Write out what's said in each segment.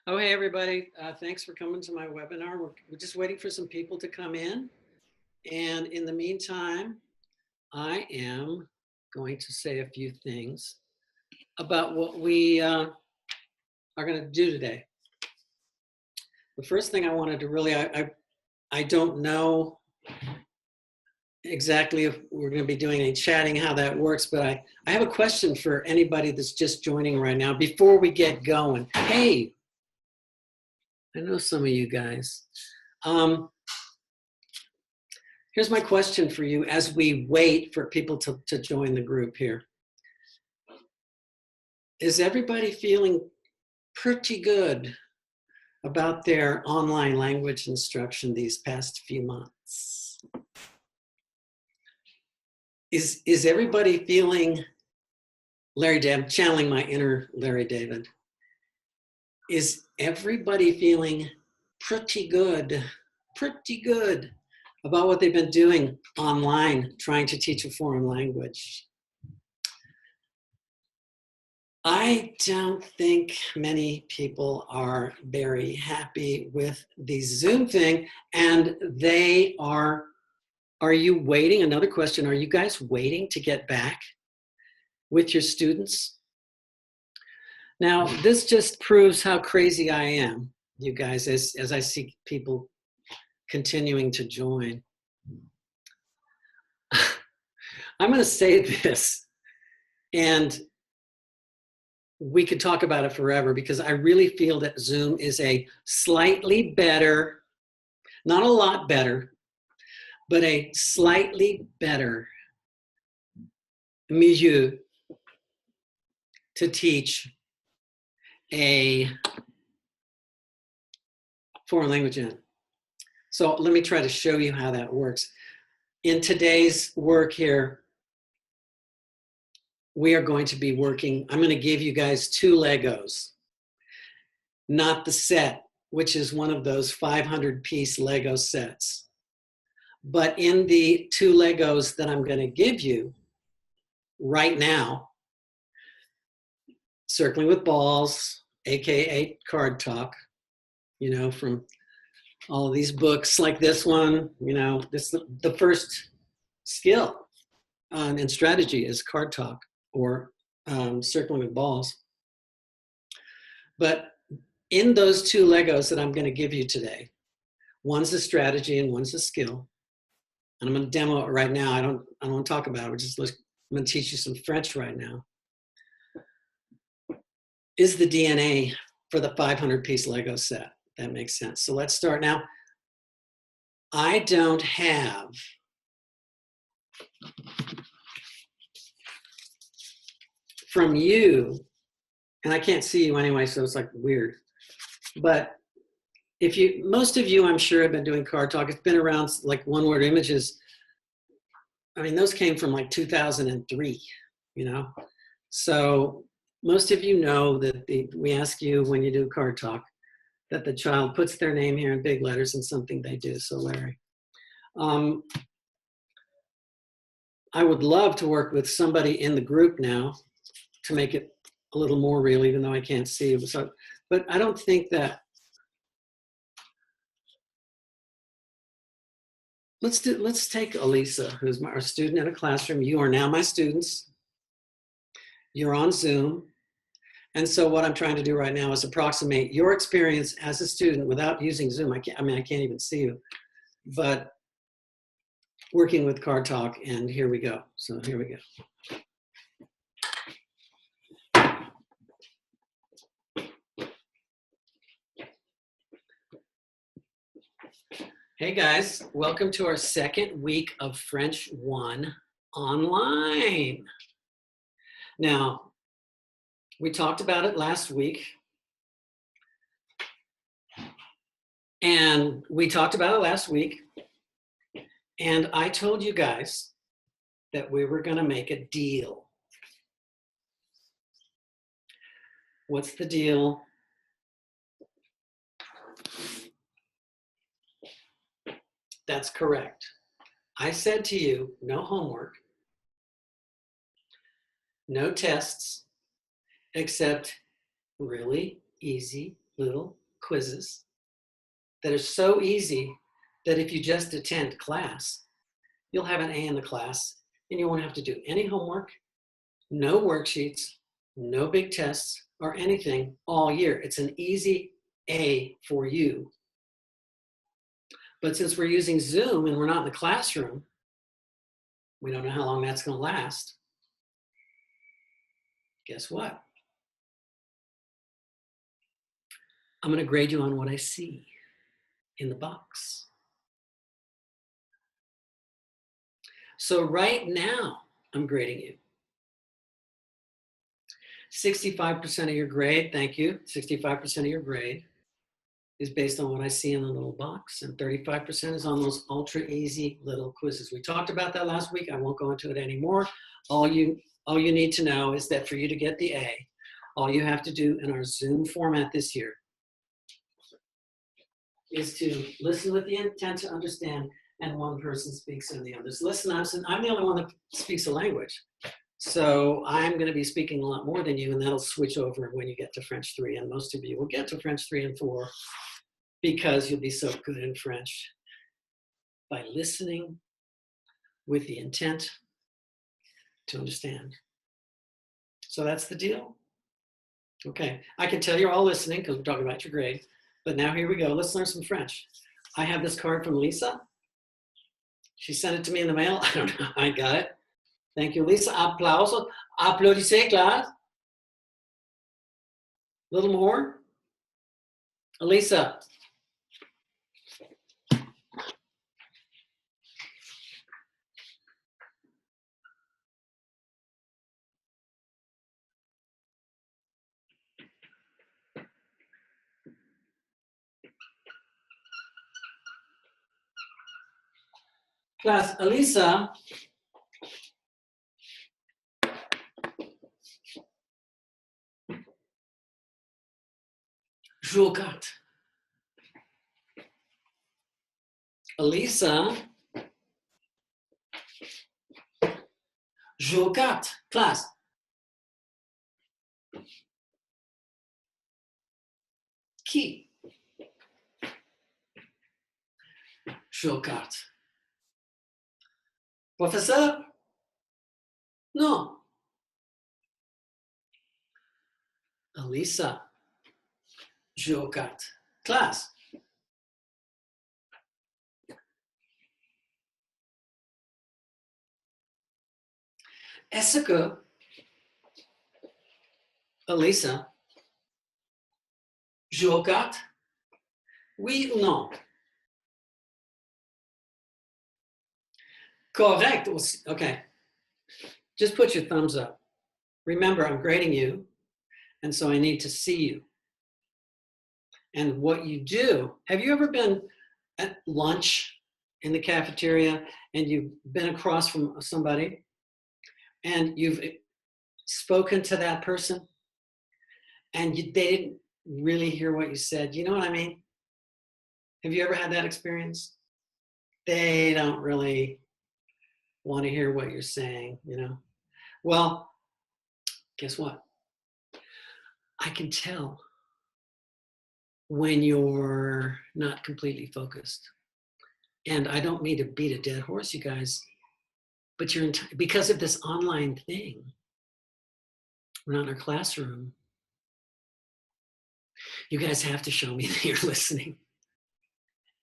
Oh, hey, everybody. Thanks for coming to my webinar. We're just waiting for some people to come in. And in the meantime, I am going to say a few things about what we are going to do today. The first thing I wanted to really, I don't know exactly if we're going to be doing any chatting, how that works, but I have a question for anybody that's just joining right now before we get going. Hey, I know some of you guys. Here's my question for you as we wait for people to join the group here. Is everybody feeling pretty good about their online language instruction these past few months? Is everybody feeling, Larry David, I'm channeling my inner Larry David. Is everybody feeling pretty good about what they've been doing online, trying to teach a foreign language? I don't think many people are very happy with the Zoom thing, and they are you waiting? Another question, are you guys waiting to get back with your students? Now, this just proves how crazy I am, you guys, as I see people continuing to join. I'm going to say this, and we could talk about it forever because I really feel that Zoom is a slightly better, not a lot better, but a slightly better milieu to teach a foreign language in. So let me try to show you how that works. In today's work here, we are going to be working, I'm going to give you guys 2 Legos, not the set, which is one of those 500-piece Lego sets. But in the 2 Legos that I'm going to give you right now, Circling with Balls, AKA Card Talk, you know, from all of these books like this one, you know, this the first skill and strategy is Card Talk or Circling with Balls. But in those 2 Legos that I'm going to give you today, one's a strategy and one's a skill. And I'm going to demo it right now. I don't want to talk about it. I'm going to teach you some French right now. Is the DNA for the 500-piece Lego set. That makes sense. So let's start now. I don't have from you, and I can't see you anyway, so it's like weird. But most of you, I'm sure, have been doing Card Talk. It's been around like one-word images. I mean, those came from like 2003, you know? So most of you know that we ask you when you do Card Talk that the child puts their name here in big letters and something they do. So Larry. I would love to work with somebody in the group now to make it a little more real, even though I can't see it. So, but I don't think that. Let's take Elisa, who's our student in a classroom. You are now my students. You're on Zoom. And so what I'm trying to do right now is approximate your experience as a student without using Zoom. I can't even see you, but working with Card Talk, and here we go. So here we go. Hey guys, welcome to our second week of French 1 online. Now, we talked about it last week. And I told you guys that we were going to make a deal. What's the deal? That's correct. I said to you, no homework, no tests, except really easy little quizzes that are so easy that if you just attend class, you'll have an A in the class and you won't have to do any homework, no worksheets, no big tests or anything all year. It's an easy A for you. But since we're using Zoom and we're not in the classroom, we don't know how long that's going to last. Guess what? I'm going to grade you on what I see in the box. So right now, I'm grading you. 65% of your grade, thank you, 65% of your grade is based on what I see in the little box, and 35% is on those ultra easy little quizzes. We talked about that last week. I won't go into it anymore. All you need to know is that for you to get the A, all you have to do in our Zoom format this year is to listen with the intent to understand, and one person speaks and the others listen. I'm the only one that speaks a language. So I'm going to be speaking a lot more than you, and that'll switch over when you get to French 3. And most of you will get to French 3 and 4 because you'll be so good in French by listening with the intent to understand. So that's the deal. Okay, I can tell you're all listening because we're talking about your grade. But now here we go. Let's learn some French. I have this card from Lisa. She sent it to me in the mail. I don't know how I got it. Thank you, Lisa. Applause. Applaudissez, class. A little more. Elisa. Class, Elisa. Je regarde. Elisa. Je regarde. Class. Qui? Je regarde. Professeur? Non. Elisa. Je regarde. Class. Est-ce que, Elisa, je regarde? Oui ou non? Correct. Okay. Just put your thumbs up. Remember, I'm grading you, and so I need to see you. And what you do, have you ever been at lunch in the cafeteria and you've been across from somebody and you've spoken to that person and they didn't really hear what you said? You know what I mean? Have you ever had that experience? They don't really want to hear what you're saying, you know? Well, guess what? I can tell when you're not completely focused. And I don't mean to beat a dead horse, you guys, but because of this online thing, we're not in our classroom. You guys have to show me that you're listening.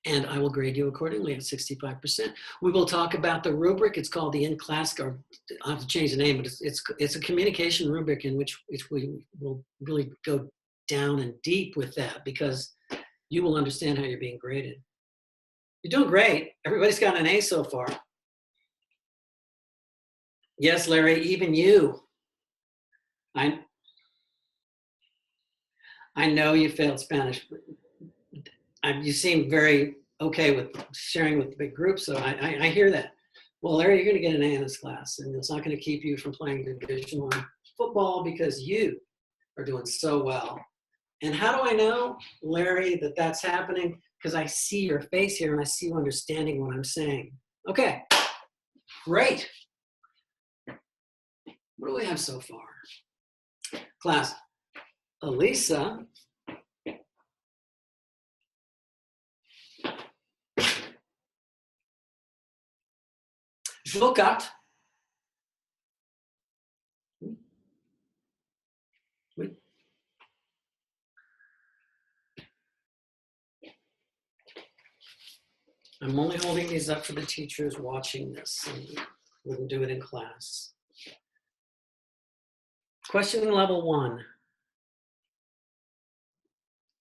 And I will grade you accordingly at 65%. We will talk about the rubric. It's called the in-class, or I have to change the name, but it's a communication rubric in which we will really go down and deep with that, because you will understand how you're being graded. You're doing great. Everybody's got an A so far. Yes, Larry, even you. I know you failed Spanish. You seem very okay with sharing with the big group, so I hear that. Well, Larry, you're going to get an A in this class, and it's not going to keep you from playing Division I football because you are doing so well. And how do I know, Larry, that that's happening? Because I see your face here, and I see you understanding what I'm saying. Okay, great. What do we have so far? Class, Elisa Je regarde. Oui. I'm only holding these up for the teachers watching this. And wouldn't do it in class. Questioning level 1.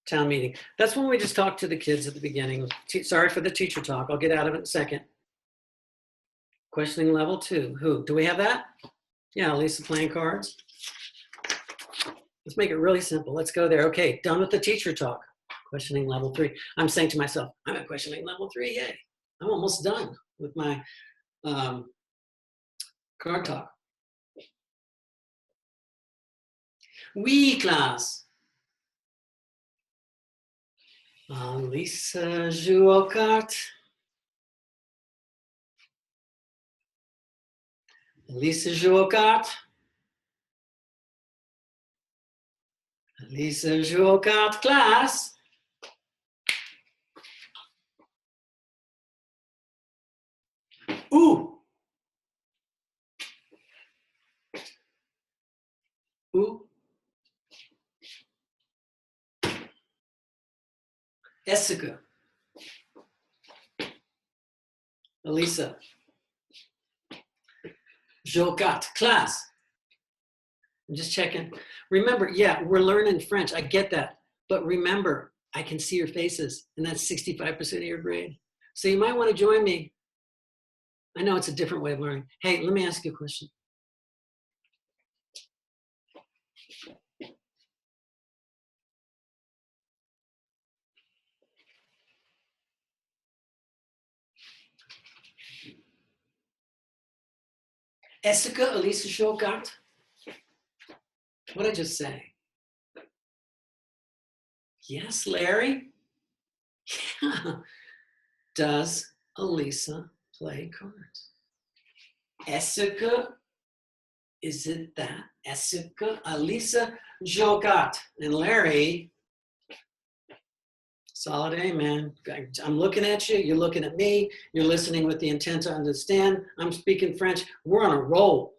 Town meeting. That's when we just talk to the kids at the beginning. Sorry for the teacher talk. I'll get out of it in a second. Questioning level 2. Who? Do we have that? Yeah, Lisa playing cards. Let's make it really simple. Let's go there. Okay, done with the teacher talk. Questioning level 3. I'm saying to myself, I'm at questioning level 3. Yay. I'm almost done with my card talk. Oui, classe. Lisa joue aux cartes. Lisa joue aux cartes. Lisa joue aux cartes, classe. Où? Où? Est-ce que? Elisa. Joue aux cartes, classe. I'm just checking. Remember, yeah, we're learning French. I get that. But remember, I can see your faces, and that's 65% of your grade. So you might want to join me. I know it's a different way of learning. Hey, let me ask you a question. Est-ce que Elisa joue aux cartes? What did I just say? Yes, Larry? Yeah. Does Elisa play cards? Est-ce que? Is it that? Est-ce que Elisa joue aux cartes? And Larry, solid A, man. I'm looking at you. You're looking at me. You're listening with the intent to understand. I'm speaking French. We're on a roll.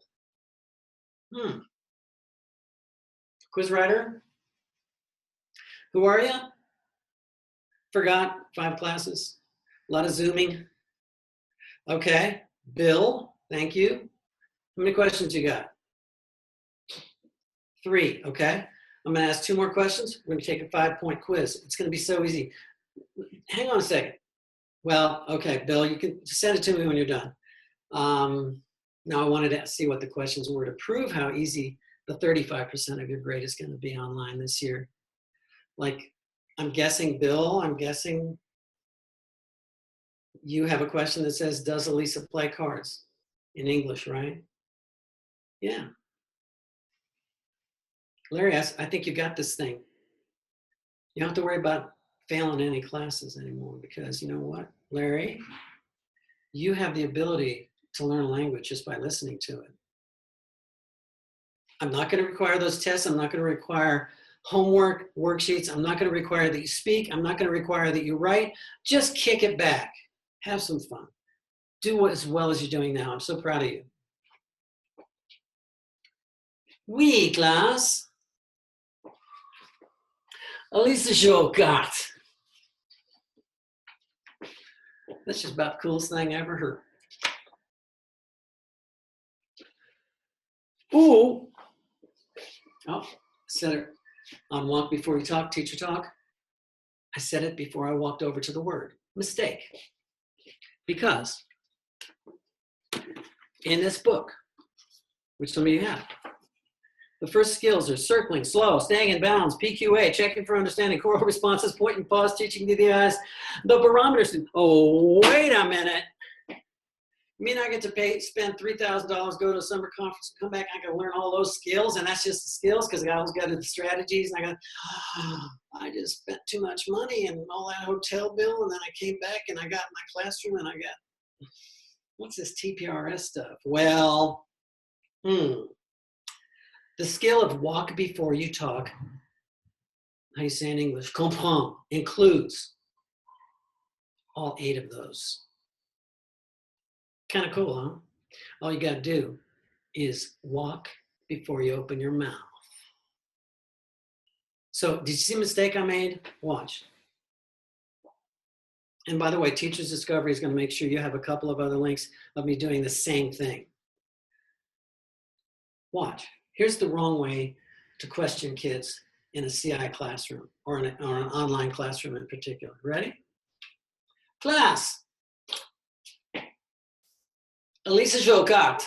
Quiz writer? Who are you? Forgot. 5 classes. A lot of Zooming. Okay. Bill, thank you. How many questions you got? 3. Okay. I'm going to ask 2 more questions. We're going to take a 5-point quiz. It's going to be so easy. Hang on a second. Well, okay, Bill, you can send it to me when you're done. Now I wanted to see what the questions were to prove how easy the 35% of your grade is going to be online this year. Like, I'm guessing, Bill, I'm guessing you have a question that says, does Elisa play cards? In English, right? Yeah. Larry, I think you got this thing. You don't have to worry about failing any classes anymore because you know what, Larry? You have the ability to learn language just by listening to it. I'm not going to require those tests. I'm not going to require homework, worksheets. I'm not going to require that you speak. I'm not going to require that you write. Just kick it back. Have some fun. Do as well as you're doing now. I'm so proud of you. Oui, class. Elisa joue aux cartes. That's just about the coolest thing I ever heard. Ooh. Oh, I said it on Walk Before You Talk, Teacher Talk. I said it before I walked over to the word. Mistake. Because in this book, which some of you have, the first skills are circling, slow, staying in bounds, PQA, checking for understanding, choral responses, point and pause, teaching to the eyes, the barometers. Oh, wait a minute. You mean I get to spend $3,000, go to a summer conference, come back, I can learn all those skills, and that's just the skills because I always got the strategies, and I just spent too much money and all that hotel bill, and then I came back and I got in my classroom and I got, what's this TPRS stuff? Well, the skill of walk before you talk, how you say in English, comprend, includes all 8 of those. Kind of cool, huh? All you got to do is walk before you open your mouth. So did you see the mistake I made? Watch. And by the way, Teacher's Discovery is going to make sure you have a couple of other links of me doing the same thing. Watch. Here's the wrong way to question kids in a CI classroom or an online classroom in particular. Ready? Class. Elisa joue aux cartes.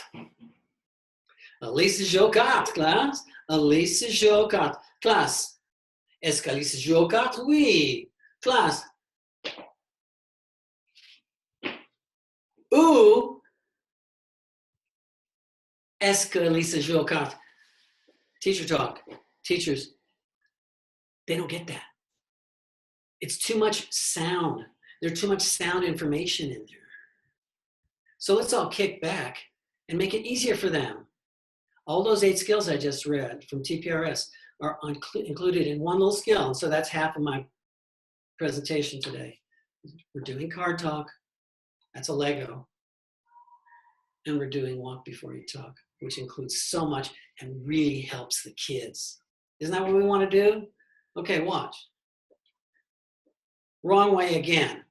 Elisa joue aux cartes, classe. Elisa joue aux cartes. Classe. Est-ce qu'Elisa joue aux cartes? Oui. Classe. Ou est-ce qu'Elisa joue aux cartes? Teacher talk. Teachers, they don't get that. It's too much sound. There's too much sound information in there. So let's all kick back and make it easier for them. All those 8 skills I just read from TPRS are included in one little skill. And so that's half of my presentation today. We're doing card talk. That's a Lego. And we're doing walk before you talk, which includes so much and really helps the kids. Isn't that what we want to do? Okay, watch. Wrong way again.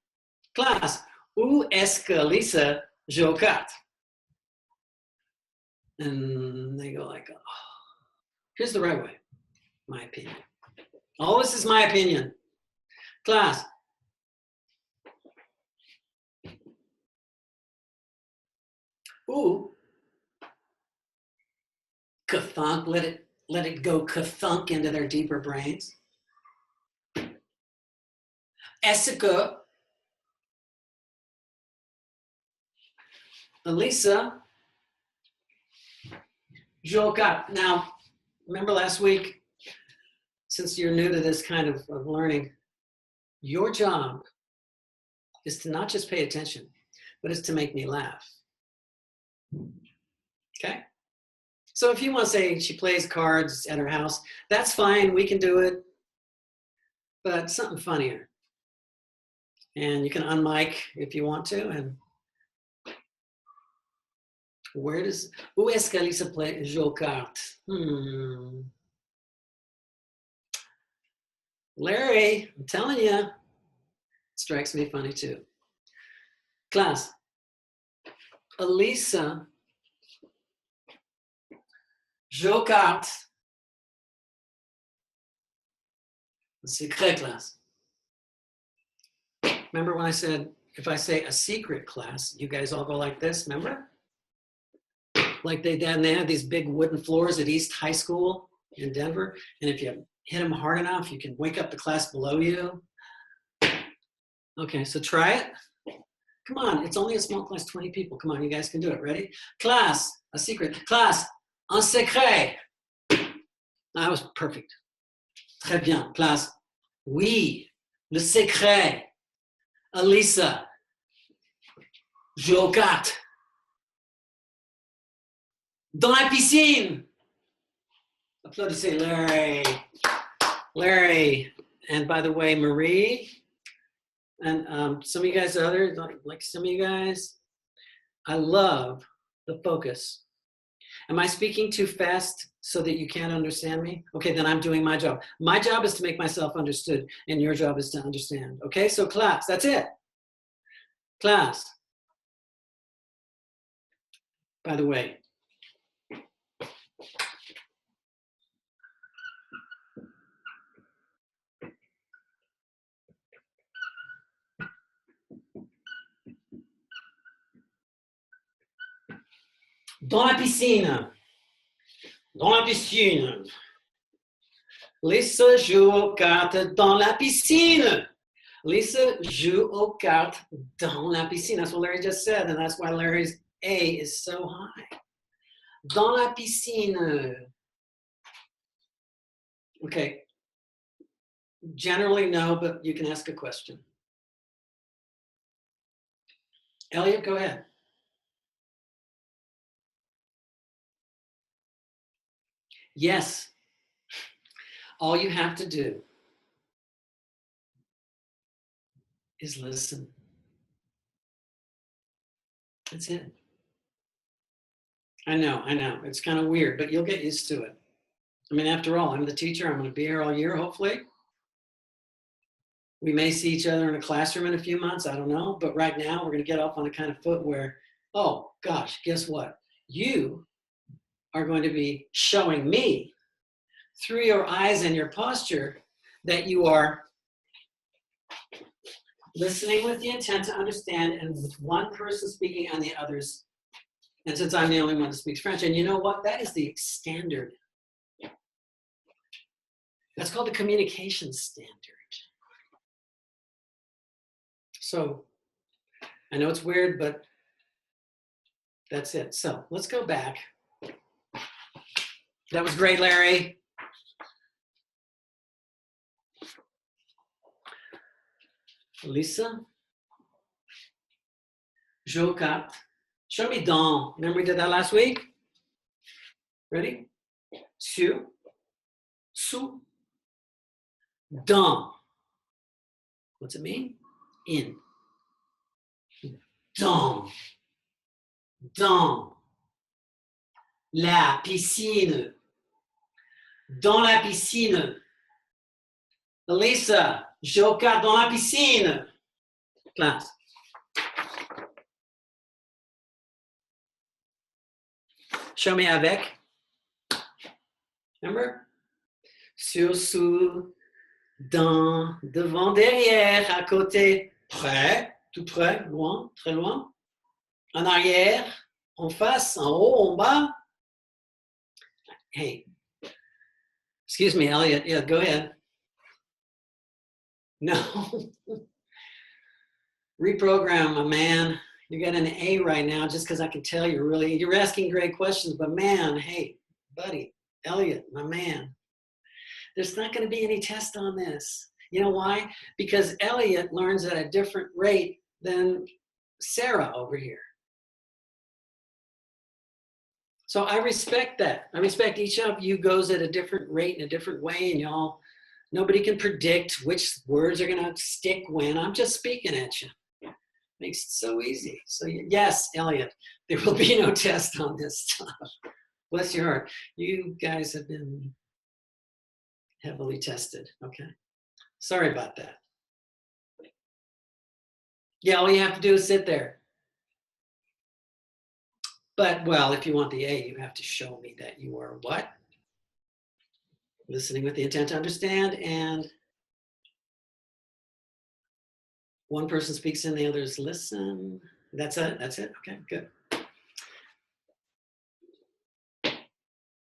Class, où est-ce que Lisa joue aux cartes? And they go like, oh. Here's the right way, my opinion. All this is my opinion. Class. Ooh. Ka-thunk, let it go ka-thunk into their deeper brains. Est-ce que Elisa joue aux cartes? Now, remember last week, since you're new to this kind of learning, your job is to not just pay attention, but it's to make me laugh. Okay? So if you want to say she plays cards at her house, that's fine, we can do it, but something funnier. And you can unmic if you want to. And où est-ce qu'Elisa joue aux cartes? Larry, I'm telling you, it strikes me funny too. Class, Elisa joue aux cartes. Secret class. Remember when I said, if I say a secret class, you guys all go like this, remember? Like they have these big wooden floors at East High School in Denver. And if you hit them hard enough, you can wake up the class below you. Okay, so try it. Come on, it's only a small class, 20 people. Come on, you guys can do it. Ready? Class, a secret. Class, un secret. That was perfect. Très bien. Class, oui, le secret. Elisa, joue aux cartes. Dans la piscine. Applaudissez Larry. Larry. And by the way, Marie, and some of you guys, others, like some of you guys, I love the focus. Am I speaking too fast so that you can't understand me? Okay, then I'm doing my job. My job is to make myself understood, and your job is to understand. Okay, so class, that's it. Class. By the way, dans la piscine. Dans la piscine. Lisa joue aux cartes dans la piscine. Lisa joue aux cartes dans la piscine. That's what Larry just said, and that's why Larry's A is so high. Dans la piscine. Okay. Generally, no, but you can ask a question. Elliot, go ahead. Yes. All you have to do is listen. That's it. I know. It's kind of weird, but you'll get used to it. I mean, after all, I'm the teacher. I'm going to be here all year, hopefully. We may see each other in a classroom in a few months. I don't know. But right now, we're going to get off on a kind of foot where, oh, gosh, guess what? You are going to be showing me through your eyes and your posture that you are listening with the intent to understand, and with one person speaking and the others. And since I'm the only one that speaks French, and you know what? That is the standard. That's called the communication standard. So I know it's weird, but that's it. So let's go back. That was great, Larry. Lisa. Je capte. Show me dans. Remember we did that last week? Ready? Sur. Sous. Dans. What's it mean? In. Dans. Dans. La piscine. Dans la piscine. Elisa, je capte dans la piscine. Class. Show me avec. Remember? Sur, sous, dans, devant, derrière, à côté, près, tout près, loin, très loin. En arrière, en face, en haut, en bas. Hey, excuse me, Elliot. Yeah, go ahead. No. Reprogram, my man. You got an A right now just because I can tell you're asking great questions, but man, hey, buddy, Elliot, my man, there's not going to be any test on this. You know why? Because Elliot learns at a different rate than Sarah over here. So I respect that. I respect each of you goes at a different rate in a different way, and nobody can predict which words are going to stick when. I'm just speaking at you. Makes it so easy. So yes, Elliot, there will be no test on this stuff. Bless your heart. You guys have been heavily tested. Okay. Sorry about that. Yeah, all you have to do is sit there. But, well, if you want the A, you have to show me that you are what? Listening with the intent to understand, and one person speaks and the others listen. That's it. Okay, good.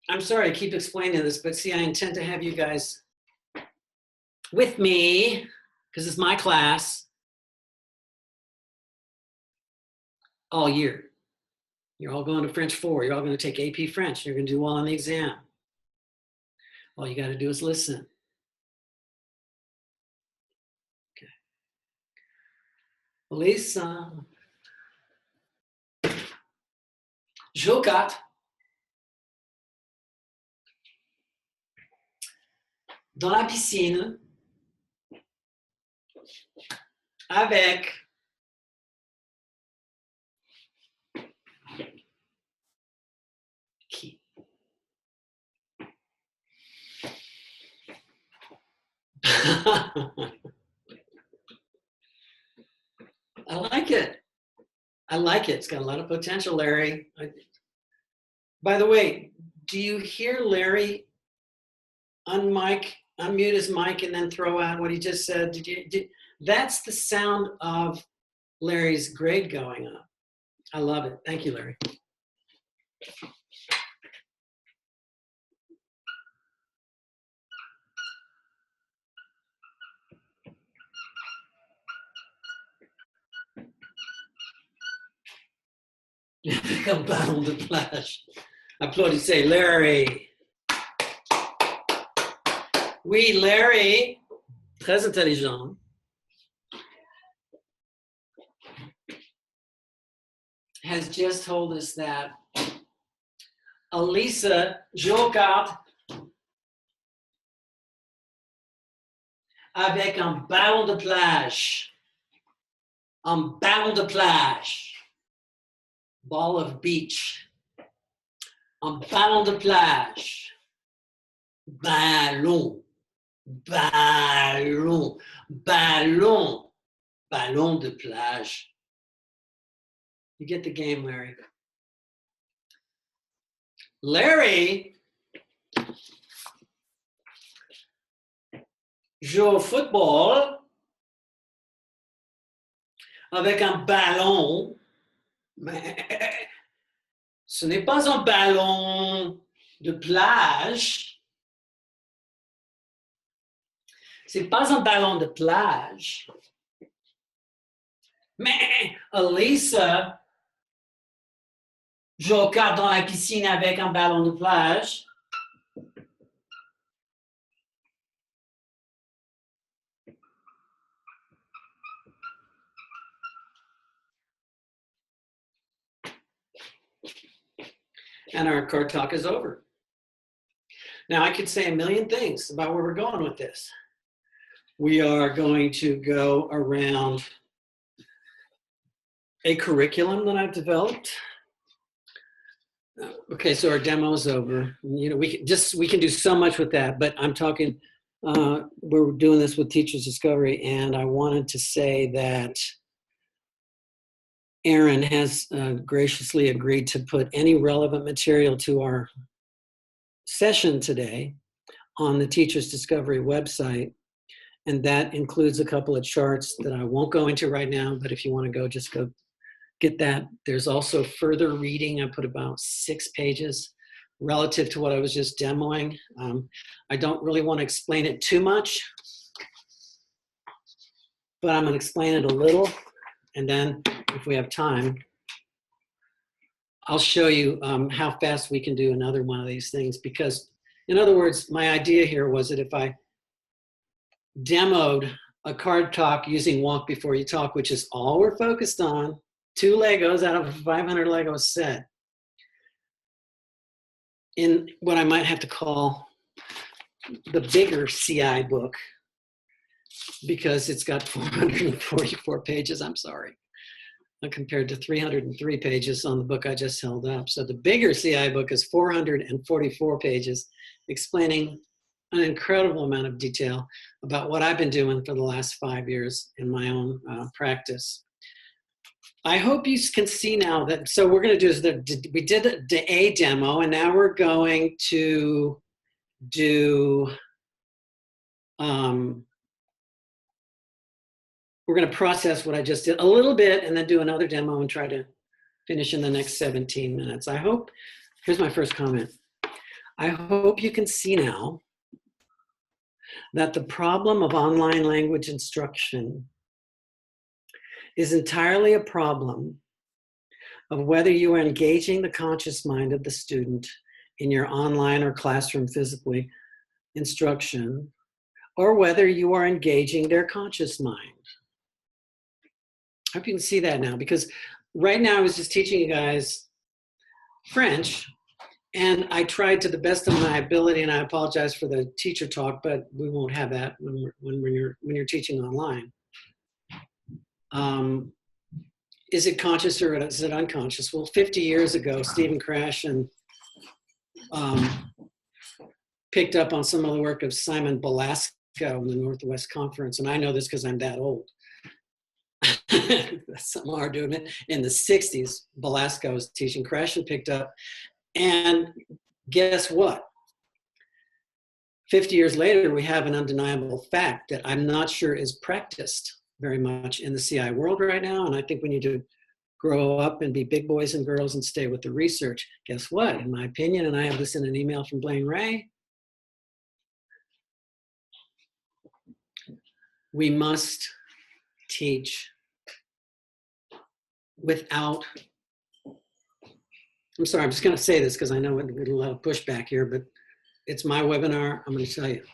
I'm sorry I keep explaining this, but see, I intend to have you guys with me because it's my class all year. You're all going to French 4. You're all going to take AP French. You're going to do well on the exam. All you got to do is listen. Okay. Lisa. Je capte. Dans la piscine. Avec. Qui? I like it. I like it. It's got a lot of potential, Larry. By the way, do you hear Larry unmute his mic and then throw out what he just said? That's the sound of Larry's grade going up. I love it. Thank you, Larry. Un ballon de plage. Applaudissez, Larry. Oui, Larry, très intelligent, has just told us that Elisa Jocard avec un ballon de plage. Un ballon de plage. Ball of beach. Un ballon de plage. Ballon. Ballon. Ballon. Ballon de plage. You get the game, Larry. Larry joue au football avec un ballon, mais ce n'est pas un ballon de plage. C'est pas un ballon de plage. Mais Elisa joue au kart dans la piscine avec un ballon de plage. And our card talk is over. Now, I could say a million things about where we're going with this. We are going to go around a curriculum that I've developed. Okay, so our demo is over. You know, we can do so much with that, but I'm talking, we're doing this with Teachers Discovery, and I wanted to say that Aaron has graciously agreed to put any relevant material to our session today on the Teachers Discovery website. And that includes a couple of charts that I won't go into right now, but if you want to go, just go get that. There's also further reading. I put about 6 pages relative to what I was just demoing. I don't really want to explain it too much, but I'm going to explain it a little. And then if we have time, I'll show you how fast we can do another one of these things. Because in other words, my idea here was that if I demoed a card talk using Walk Before You Talk, which is all we're focused on, 2 Legos out of a 500 Lego set, in what I might have to call the bigger CI book, because it's got 444 pages, I'm sorry, compared to 303 pages on the book I just held up. So the bigger CI book is 444 pages, explaining an incredible amount of detail about what I've been doing for the last 5 years in my own practice. I hope you can see now that, so we're going to do is that we did a demo, and now we're going to do, we're going to process what I just did a little bit and then do another demo and try to finish in the next 17 minutes. I hope, here's my first comment. I hope you can see now that the problem of online language instruction is entirely a problem of whether you are engaging the conscious mind of the student in your online or classroom physically instruction, or whether you are engaging their conscious mind. I hope you can see that now, because right now I was just teaching you guys French, and I tried to the best of my ability, and I apologize for the teacher talk, but we won't have that when you're teaching online. Is it conscious or is it unconscious? Well, 50 years ago, Stephen Krashen picked up on some of the work of Simon Belasco in the Northwest Conference, and I know this because I'm that old. That's something hard to admit. In the 60s, Belasco was teaching, Krashen picked up, and guess what? 50 years later, we have an undeniable fact that I'm not sure is practiced very much in the CI world right now, and I think we need to grow up and be big boys and girls and stay with the research. Guess what? In my opinion, and I have this in an email from Blaine Ray, we must teach without, I'm sorry, I'm just going to say this because I know it'll get a lot of pushback here, but it's my webinar. I'm going to tell you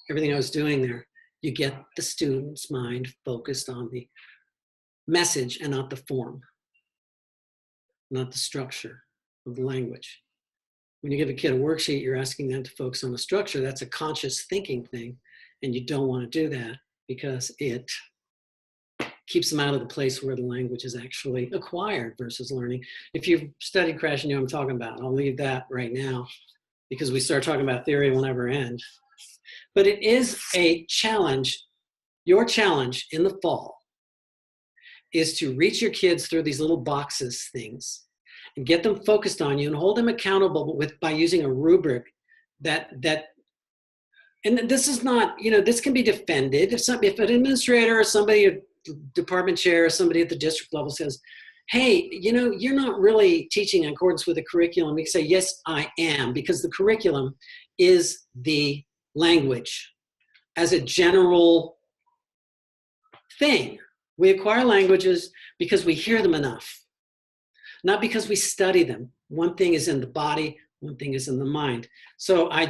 everything I was doing there. You get the student's mind focused on the message and not the form, not the structure of the language. When you give a kid a worksheet, you're asking them to focus on the structure. That's a conscious thinking thing, and you don't want to do that because it keeps them out of the place where the language is actually acquired versus learning. If you've studied Crash, you know what I'm talking about. I'll leave that right now because we start talking about theory, it will never end. But it is a challenge. Your challenge in the fall is to reach your kids through these little boxes things and get them focused on you and hold them accountable by using a rubric that and this is not, this can be defended. If an administrator or somebody, a department chair or somebody at the district level says, hey, you're not really teaching in accordance with the curriculum. We say, yes, I am, because the curriculum is the language as a general thing. We acquire languages because we hear them enough, not because we study them. One thing is in the body, one thing is in the mind. So I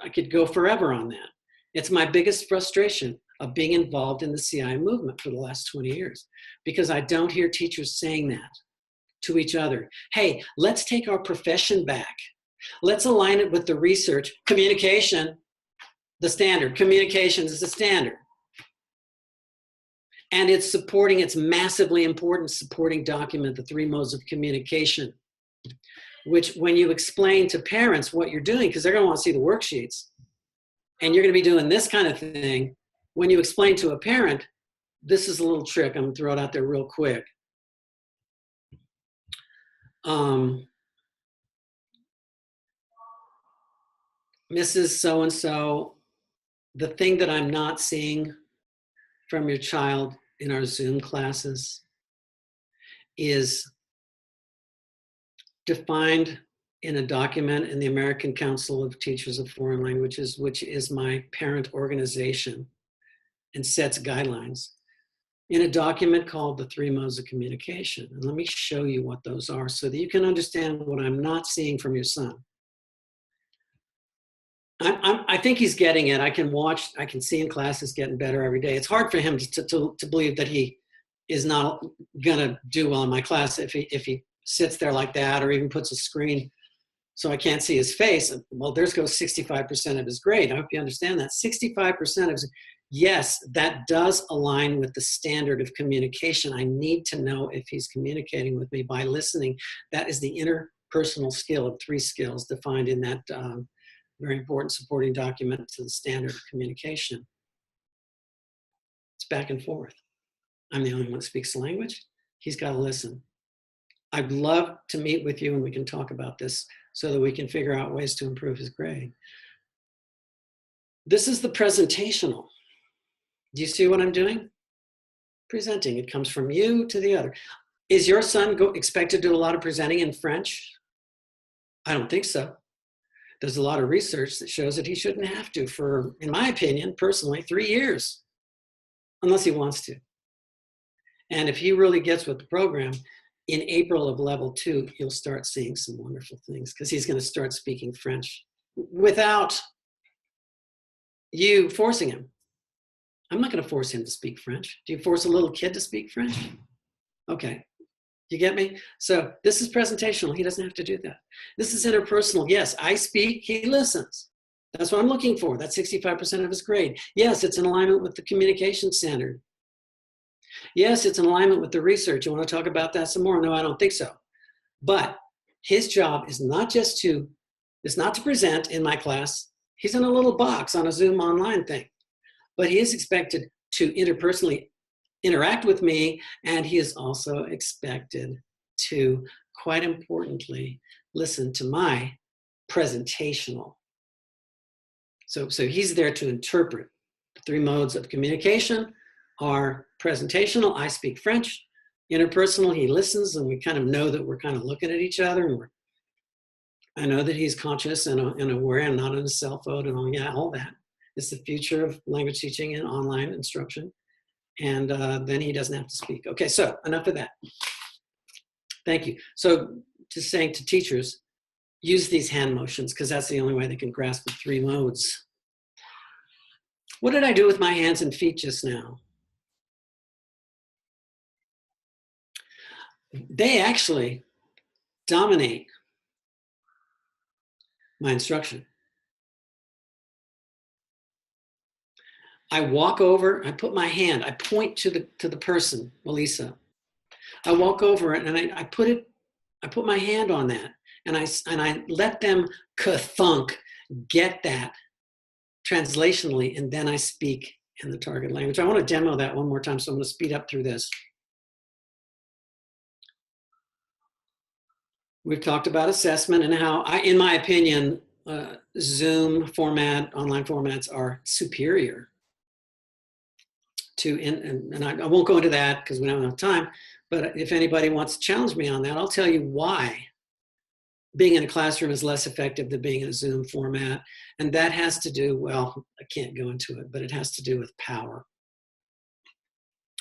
could go forever on that. It's my biggest frustration of being involved in the CI movement for the last 20 years, because I don't hear teachers saying that to each other. Hey, let's take our profession back. Let's align it with the research. Communication, the standard. Communications is the standard. And it's massively important supporting document, the 3 modes of communication, which when you explain to parents what you're doing, because they're going to want to see the worksheets, and you're going to be doing this kind of thing, when you explain to a parent, this is a little trick. I'm going to throw it out there real quick. Mrs. So-and-so, the thing that I'm not seeing from your child in our Zoom classes is defined in a document in the American Council of Teachers of Foreign Languages, which is my parent organization and sets guidelines, in a document called the 3 modes of communication. And let me show you what those are so that you can understand what I'm not seeing from your son. I think he's getting it. I can see in classes getting better every day. It's hard for him to believe that he is not gonna do well in my class if he sits there like that, or even puts a screen so I can't see his face. Well, there's goes 65% of his grade. I hope you understand that. 65% of his, yes, that does align with the standard of communication. I need to know if he's communicating with me by listening. That is the interpersonal skill of 3 skills defined in that very important supporting document to the standard of communication. It's back and forth. I'm the only one that speaks the language. He's got to listen. I'd love to meet with you and we can talk about this so that we can figure out ways to improve his grade. This is the presentational. Do you see what I'm doing? Presenting. It comes from you to the other. Is your son expected to do a lot of presenting in French? I don't think so. There's a lot of research that shows that he shouldn't have to for, in my opinion, personally, 3 years, unless he wants to. And if he really gets with the program, in April of level 2, you'll start seeing some wonderful things because he's going to start speaking French without you forcing him. I'm not going to force him to speak French. Do you force a little kid to speak French? Okay. You get me? So this is presentational. He doesn't have to do that. This is interpersonal. Yes, I speak, he listens. That's what I'm looking for. That's 65% of his grade. Yes, it's in alignment with the communication standard. Yes, it's in alignment with the research. You want to talk about that some more? No, I don't think so. But his job is not to present in my class. He's in a little box on a Zoom online thing. But he is expected to interpersonally interact with me, and he is also expected to, quite importantly, listen to my presentational. So he's there to interpret. The 3 modes of communication are presentational. I speak French. Interpersonal, he listens, and we kind of know that we're kind of looking at each other, and I know that he's conscious and aware and not on his cell phone and all that. It's the future of language teaching and online instruction. And then he doesn't have to speak. Okay, so enough of that. Thank you. So just saying to teachers, use these hand motions because that's the only way they can grasp the 3 modes. What did I do with my hands and feet just now? They actually dominate my instruction. I walk over, I put my hand, I point to the person, Melissa. I walk over and I put my hand on that, and I let them ka-thunk, get that translationally, and then I speak in the target language. I want to demo that one more time, so I'm going to speed up through this. We've talked about assessment and how, in my opinion, Zoom format, online formats are superior to, and I won't go into that because we don't have time, but if anybody wants to challenge me on that, I'll tell you why being in a classroom is less effective than being in a Zoom format. And that has to do, well, I can't go into it, but it has to do with power.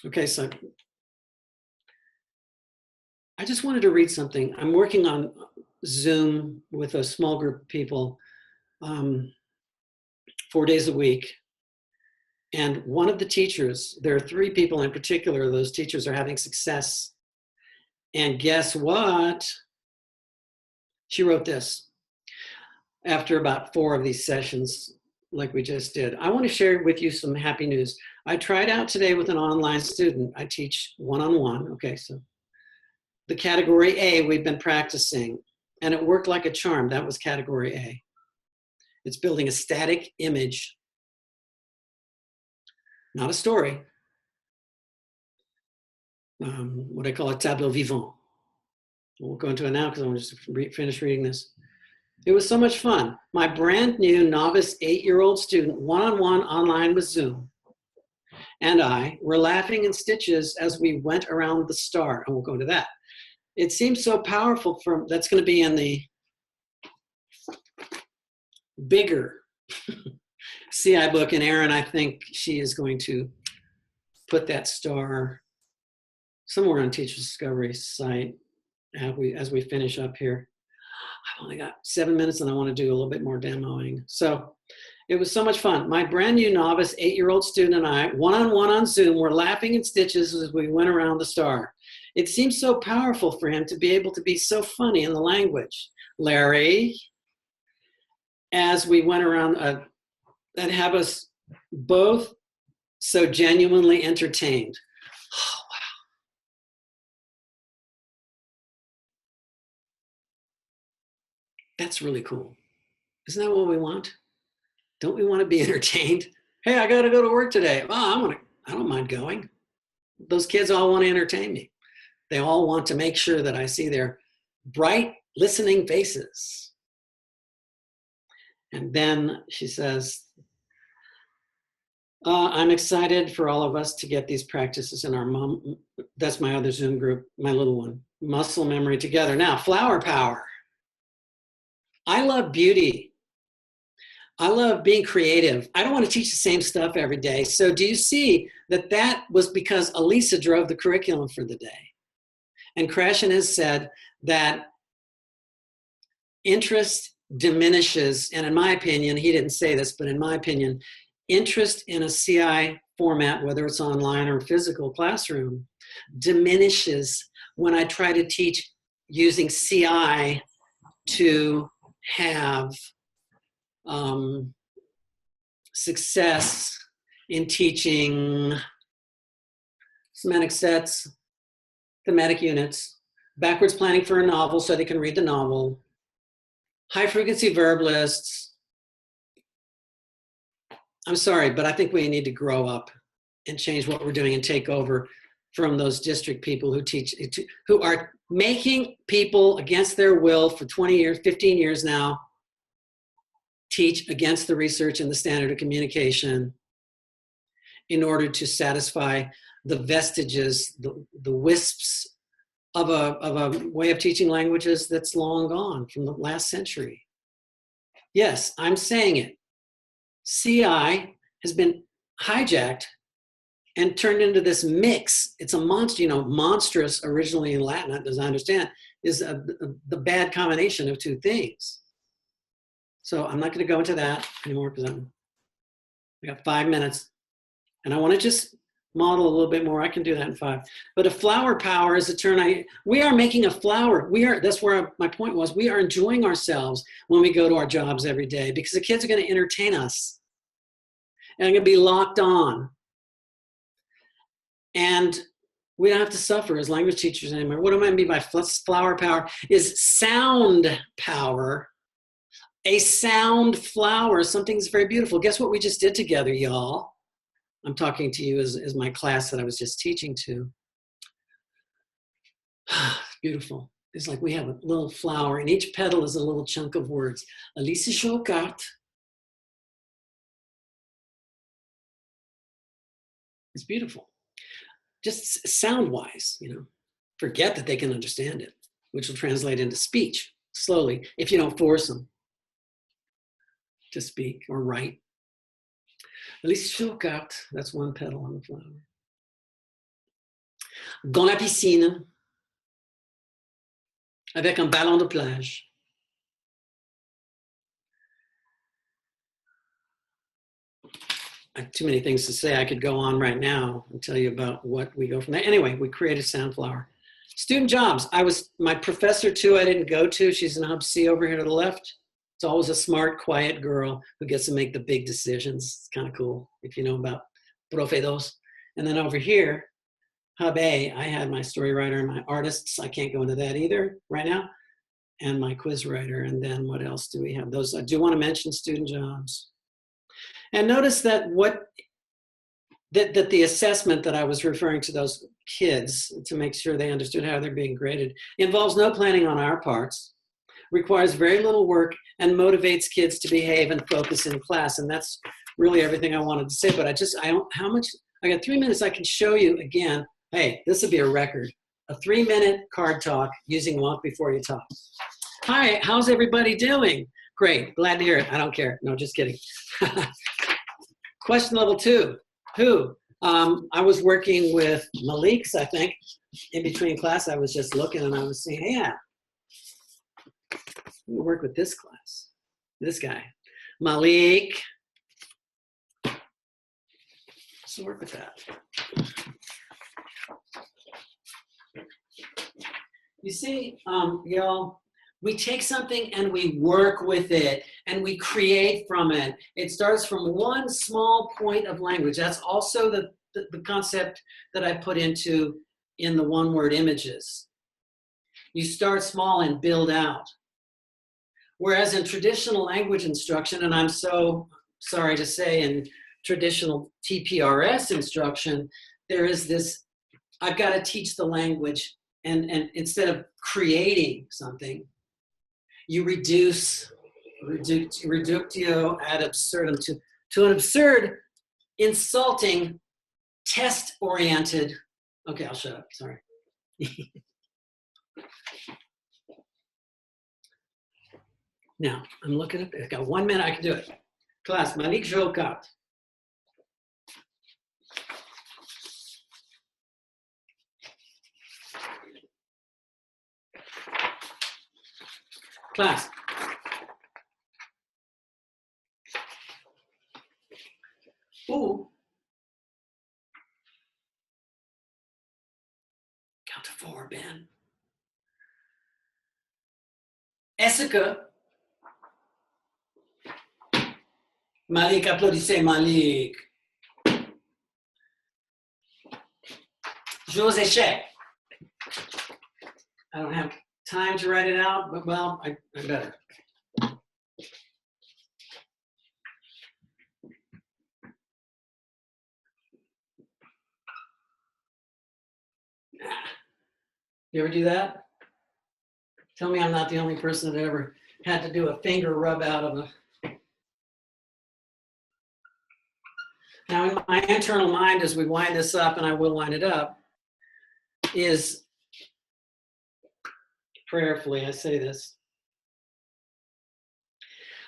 Okay, so I just wanted to read something. I'm working on Zoom with a small group of people 4 days a week. And one of the teachers, there are 3 people in particular, those teachers are having success. And guess what? She wrote this after about 4 of these sessions, like we just did. I want to share with you some happy news. I tried out today with an online student. I teach one-on-one. Okay, so the category A we've been practicing, and it worked like a charm. That was category A. It's building a static image, not a story. What I call a tableau vivant. I won't go into it now because I want to just finish reading this. It was so much fun. My brand new novice 8-year-old student, one-on-one online with Zoom, and I were laughing in stitches as we went around the star. I won't go into that. It seems so powerful. That's going to be in the bigger CI book, and Erin, I think she is going to put that star somewhere on Teacher Discovery's site as we finish up here. I've only got 7 minutes and I want to do a little bit more demoing. So it was so much fun. My brand new novice 8-year-old student and I, one-on-one on Zoom, were laughing in stitches as we went around the star. It seemed so powerful for him to be able to be so funny in the language. Larry, as we went around and have us both so genuinely entertained. Oh, wow. That's really cool. Isn't that what we want? Don't we want to be entertained? Hey, I got to go to work today. Oh, I don't mind going. Those kids all want to entertain me. They all want to make sure that I see their bright, listening faces. And then she says, I'm excited for all of us to get these practices in our mom. That's my other Zoom group, my little one. Muscle memory together. Now, flower power. I love beauty. I love being creative. I don't want to teach the same stuff every day. So do you see that was because Elisa drove the curriculum for the day? And Krashen has said that interest diminishes, and in my opinion, he didn't say this, but in my opinion, interest in a CI format, whether it's online or physical classroom, diminishes when I try to teach using CI to have success in teaching semantic sets, thematic units, backwards planning for a novel so they can read the novel, high frequency verb lists. I'm sorry, but I think we need to grow up and change what we're doing and take over from those district people who are making people against their will for 20 years, 15 years now, teach against the research and the standard of communication in order to satisfy the vestiges, the wisps of a way of teaching languages that's long gone from the last century. Yes, I'm saying it. CI has been hijacked and turned into this mix. It's a monster, monstrous originally in Latin, as I understand, is the bad combination of two things. So I'm not going to go into that anymore because I got 5 minutes. And I want to just model a little bit more. I can do that in 5. But a flower power is a term we are making a flower. That's where my point was. We are enjoying ourselves when we go to our jobs every day because the kids are going to entertain us. And I'm going to be locked on. And we don't have to suffer as language teachers anymore. What do I mean by flower power? Is sound power. A sound flower, something's very beautiful. Guess what we just did together, y'all? I'm talking to you as my class that I was just teaching to. Beautiful. It's like we have a little flower, and each petal is a little chunk of words. Alice Chocat. It's beautiful. Just sound-wise, you know. Forget that they can understand it, which will translate into speech slowly if you don't force them to speak or write. Alice Chocat, that's one petal on the flower. Dans la piscine, avec un ballon de plage. I have too many things to say. I could go on right now and tell you about what we go from there. Anyway, we created Soundflower. Student jobs. My professor too, I didn't go to. She's in Hub C over here to the left. It's always a smart, quiet girl who gets to make the big decisions. It's kind of cool if you know about Profe Dos. And then over here, Hub A, I had my story writer and my artists. I can't go into that either right now. And my quiz writer. And then what else do we have? Those, I do want to mention student jobs. And notice that that the assessment that I was referring to those kids to make sure they understood how they're being graded involves no planning on our parts, requires very little work, and motivates kids to behave and focus in class. And that's really everything I wanted to say. But I got 3 minutes I can show you again. Hey, this would be a record. A 3-minute card talk using walk before you talk. Hi, how's everybody doing? Great, glad to hear it. I don't care. No, just kidding. Question level 2, who? I was working with Malik's, I think. In between class, I was just looking and I was saying, hey, yeah, I'm gonna work with this class, this guy. Malik. Let's work with that. You see, y'all, we take something and we work with it and we create from it. It starts from one small point of language. That's also the concept that I put in the one-word images. You start small and build out. Whereas in traditional language instruction, and I'm so sorry to say in traditional TPRS instruction, there is this, I've got to teach the language, and instead of creating something, you reductio ad absurdum to an absurd, insulting, test-oriented. Okay, I'll shut up, sorry. Now, I'm looking at it. I've got 1 minute, I can do it. Class, Malik Jokat. Class. Ooh. Count to 4, Ben. Est-ce que Malik, applaudissez Malik. J'ose échec. I don't have time to write it out, but well, I better. You ever do that? Tell me I'm not the only person that ever had to do a finger rub out of a. Now, in my internal mind, as we wind this up, and I will wind it up, is prayerfully, I say this.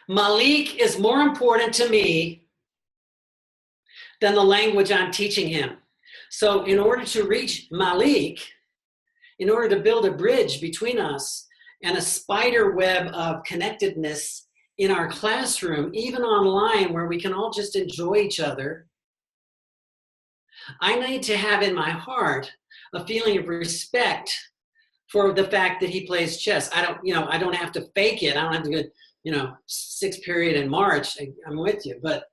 Malik is more important to me than the language I'm teaching him. So in order to reach Malik, in order to build a bridge between us and a spider web of connectedness in our classroom, even online where we can all just enjoy each other, I need to have in my heart a feeling of respect for the fact that he plays chess. I don't have to fake it. I don't have to go, 6th period in March. I'm with you, but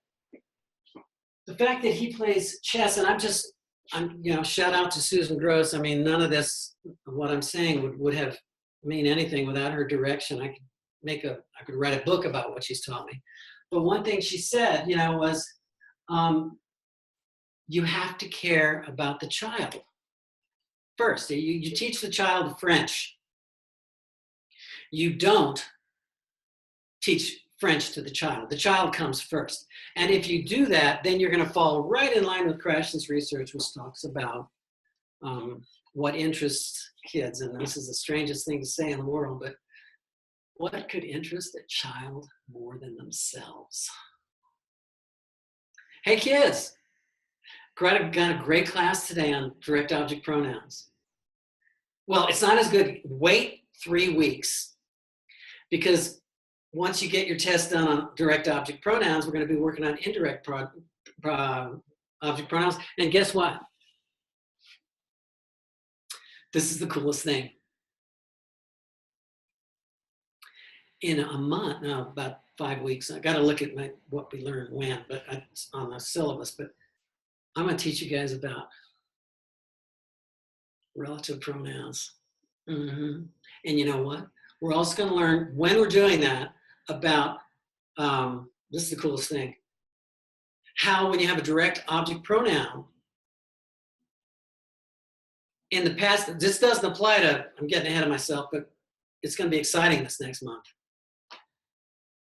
the fact that he plays chess, and you know, shout out to Susan Gross. I mean, none of this, what I'm saying would have mean anything without her direction. I could write a book about what she's taught me. But one thing she said, you know, was, you have to care about the child first. You teach the child French. You don't teach French to the child. The child comes first. And if you do that, then you're going to fall right in line with Krashen's research, which talks about what interests kids. And this is the strangest thing to say in the world, but what could interest a child more than themselves? Hey kids, got a great class today on direct object pronouns. Well, it's not as good. Wait 3 weeks, because once you get your test done on direct object pronouns, we're going to be working on indirect object pronouns. And guess what? This is the coolest thing. In a month, no, about 5 weeks, I got to look at what we learned when, but it's on the syllabus. But I'm going to teach you guys about relative pronouns. And you know what? We're also going to learn, when we're doing that, about, this is the coolest thing, how when you have a direct object pronoun, in the past, this doesn't apply to, I'm getting ahead of myself, but it's going to be exciting this next month.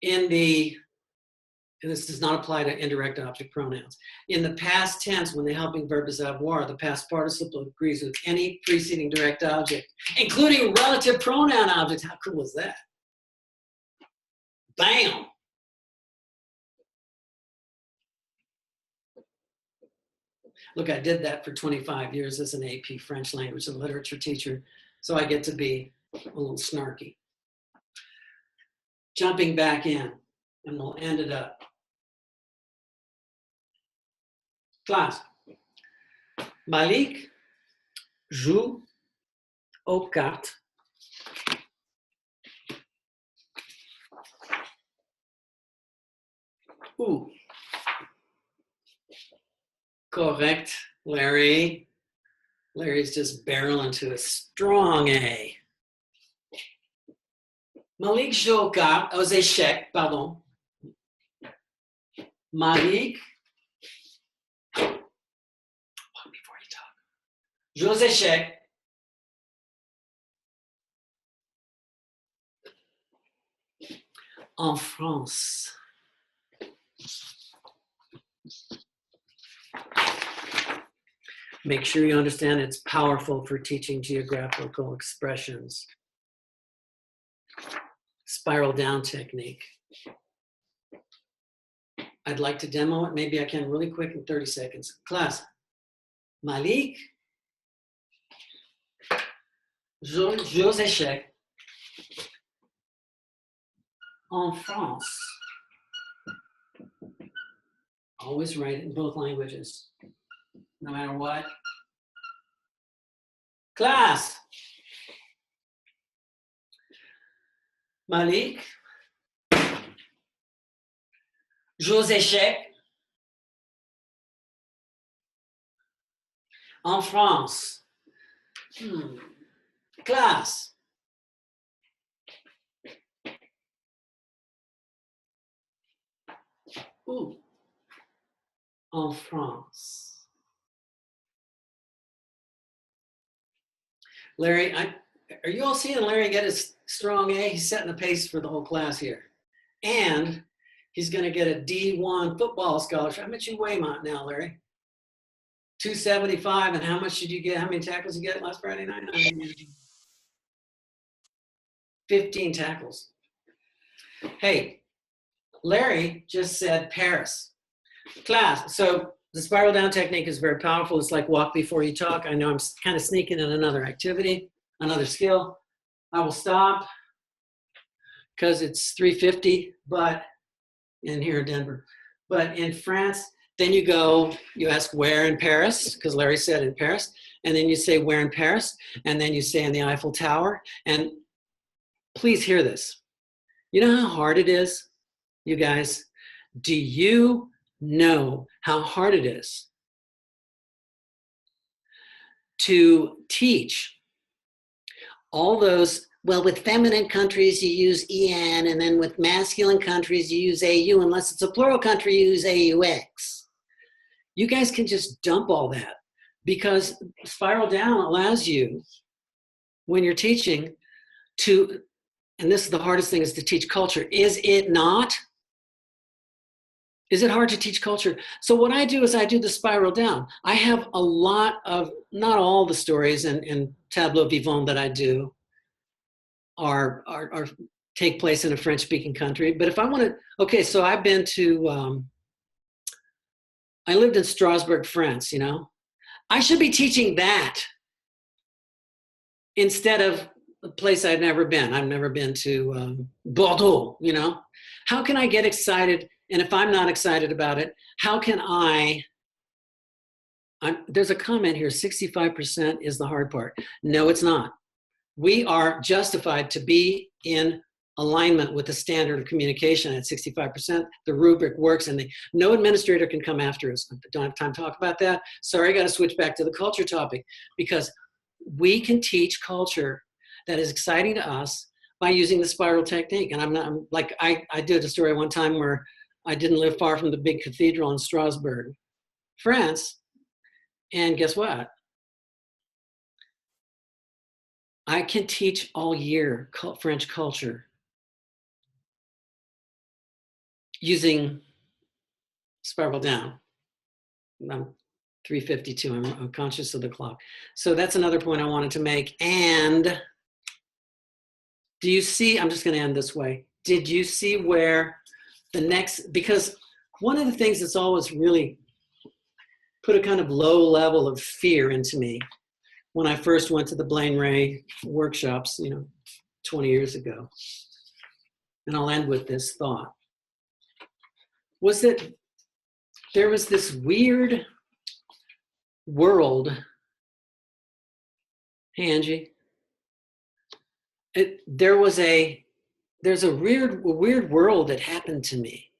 And this does not apply to indirect object pronouns. In the past tense, when the helping verb is avoir, the past participle agrees with any preceding direct object, including relative pronoun objects. How cool is that? Bam! Look, I did that for 25 years as an AP French language and literature teacher, so I get to be a little snarky. Jumping back in, and we'll end it up. Classe. Malik joue aux cartes. Ooh. Correct, Larry. Larry's just barreling to a strong A. Malik joue aux cartes, aux échecs, pardon. Malik, before you talk, joue aux échecs. En France. Make sure you understand it's powerful for teaching geographical expressions. Spiral down technique. I'd like to demo it. Maybe I can really quick in 30 seconds. Class. Malik joue aux échecs en France. Always write it in both languages, no matter what. Class. Malik joue aux échecs en France. Classe. Où? En France. Larry, are you all seeing Larry get his strong A? He's setting the pace for the whole class here. And he's going to get a D1 football scholarship. How much you weigh now, Larry? 275. And how much did you get? How many tackles did you get last Friday night? 15 tackles. Hey, Larry just said Paris. Class. So the spiral down technique is very powerful. It's like walk before you talk. I know I'm kind of sneaking in another activity, another skill. I will stop because it's 3:50, but in here in Denver. But in France, then you ask where in Paris, because Larry said in Paris, and then you say where in Paris, and then you say in the Eiffel Tower. And please hear this. You know how hard it is, you guys? Do you know how hard it is to teach all those. Well, with feminine countries, you use EN, and then with masculine countries, you use AU. Unless it's a plural country, you use AUX. You guys can just dump all that, because Spiral Down allows you, when you're teaching, to, and this is the hardest thing, is to teach culture. Is it not? Is it hard to teach culture? So what I do is I do the Spiral Down. I have a lot of, not all the stories and tableau vivant that I do are take place in a French-speaking country. But if I want to, okay, so I've been to, I lived in Strasbourg, France, you know. I should be teaching that instead of a place I've never been. I've never been to Bordeaux, you know. How can I get excited? And if I'm not excited about it, how can there's a comment here, 65% is the hard part. No, it's not. We are justified to be in alignment with the standard of communication at 65%. The rubric works, and no administrator can come after us. I don't have time to talk about that. Sorry, I got to switch back to the culture topic, because we can teach culture that is exciting to us by using the spiral technique. And I did a story one time where I didn't live far from the big cathedral in Strasbourg, France. And guess what? I can teach all year French culture using Spiral Down. I'm 3:52, I'm conscious of the clock. So that's another point I wanted to make. And do you see, I'm just gonna end this way. Did you see where the next, because one of the things that's always really put a kind of low level of fear into me when I first went to the Blaine Ray workshops, 20 years ago, and I'll end with this thought, was that there was this weird world, hey Angie, there's a weird world that happened to me,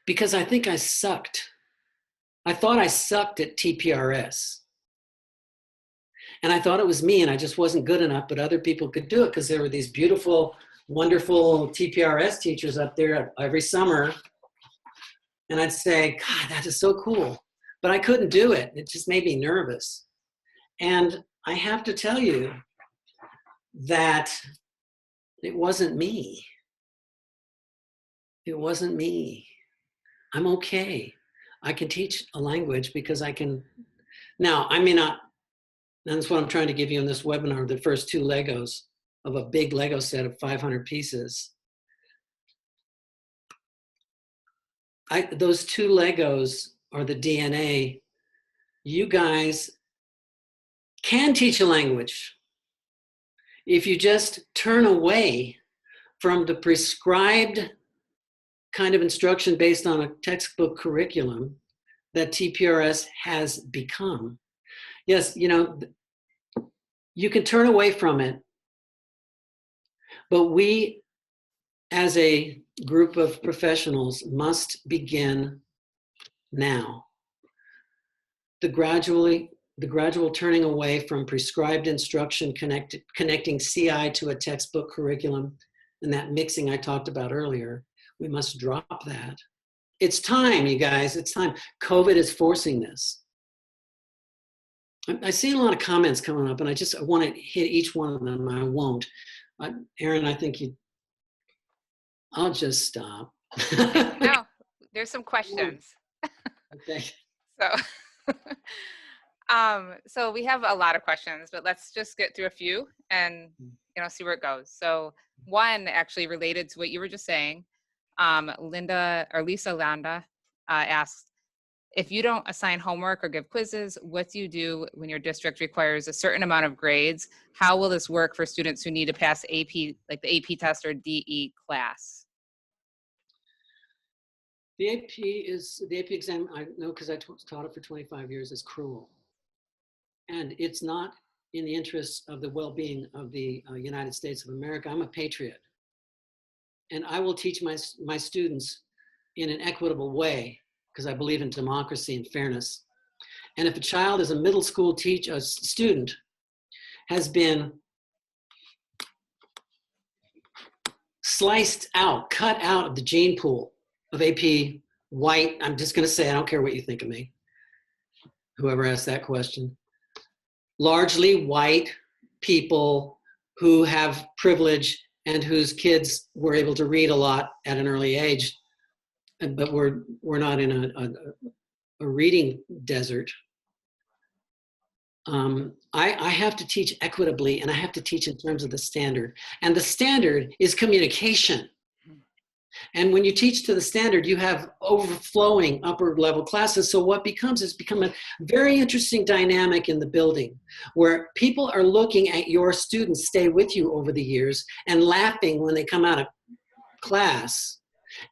because I think I sucked. I thought I sucked at TPRS. And I thought it was me, and I just wasn't good enough, but other people could do it, because there were these beautiful, wonderful TPRS teachers up there every summer. And I'd say, God, that is so cool. But I couldn't do it. It just made me nervous. And I have to tell you that it wasn't me. It wasn't me. I'm okay. I can teach a language because I can. Now, I may not, and that's what I'm trying to give you in this webinar, the first 2 Legos of a big Lego set of 500 pieces. Those 2 Legos are the DNA. You guys can teach a language if you just turn away from the prescribed kind of instruction based on a textbook curriculum that TPRS has become. Yes, you can turn away from it, but we, as a group of professionals, must begin now. The gradual turning away from prescribed instruction, connecting CI to a textbook curriculum, and that mixing I talked about earlier. We must drop that. It's time, you guys, it's time. COVID is forcing this. I see a lot of comments coming up, and I want to hit each one of them. I won't. Erin, I think I'll just stop. No, there's some questions. Okay. So we have a lot of questions, but let's just get through a few and see where it goes. So one actually related to what you were just saying. Lisa Landa asks, if you don't assign homework or give quizzes, what do you do when your district requires a certain amount of grades? How will this work for students who need to pass AP, like the AP test or DE class? The AP exam, I know because I taught it for 25 years, is cruel. And it's not in the interests of the well-being of the United States of America. I'm a patriot. And I will teach my students in an equitable way, because I believe in democracy and fairness. And if a child is a middle school student has been sliced out, cut out of the gene pool of AP white, I'm just going to say, I don't care what you think of me, whoever asked that question, largely white people who have privilege and whose kids were able to read a lot at an early age, but we're not in a reading desert. I have to teach equitably, and I have to teach in terms of the standard. And the standard is communication. And when you teach to the standard, you have overflowing upper level classes. So what it's become a very interesting dynamic in the building where people are looking at your students stay with you over the years and laughing when they come out of class,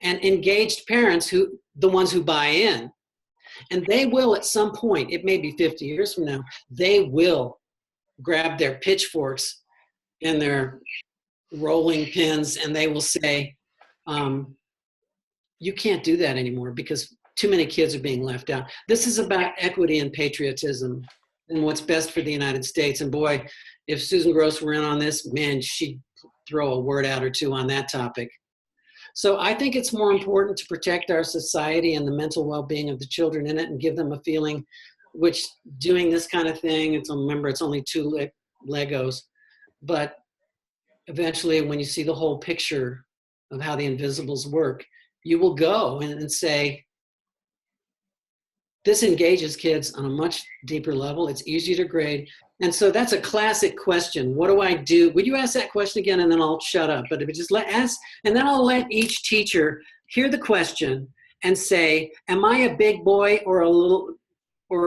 and engaged parents the ones who buy in. And they will at some point, it may be 50 years from now, they will grab their pitchforks and their rolling pins and they will say, you can't do that anymore because too many kids are being left out. This is about equity and patriotism and what's best for the United States. And boy, if Susan Gross were in on this, man, she'd throw a word out or two on that topic. So I think it's more important to protect our society and the mental well-being of the children in it and give them a feeling, which doing this kind of thing, remember, it's only 2 Legos, but eventually when you see the whole picture of how the invisibles work, you will go and say, this engages kids on a much deeper level. It's easier to grade. And so that's a classic question. What do I do? Would you ask that question again and then I'll shut up? But if you just ask, and then I'll let each teacher hear the question and say, am I a big boy or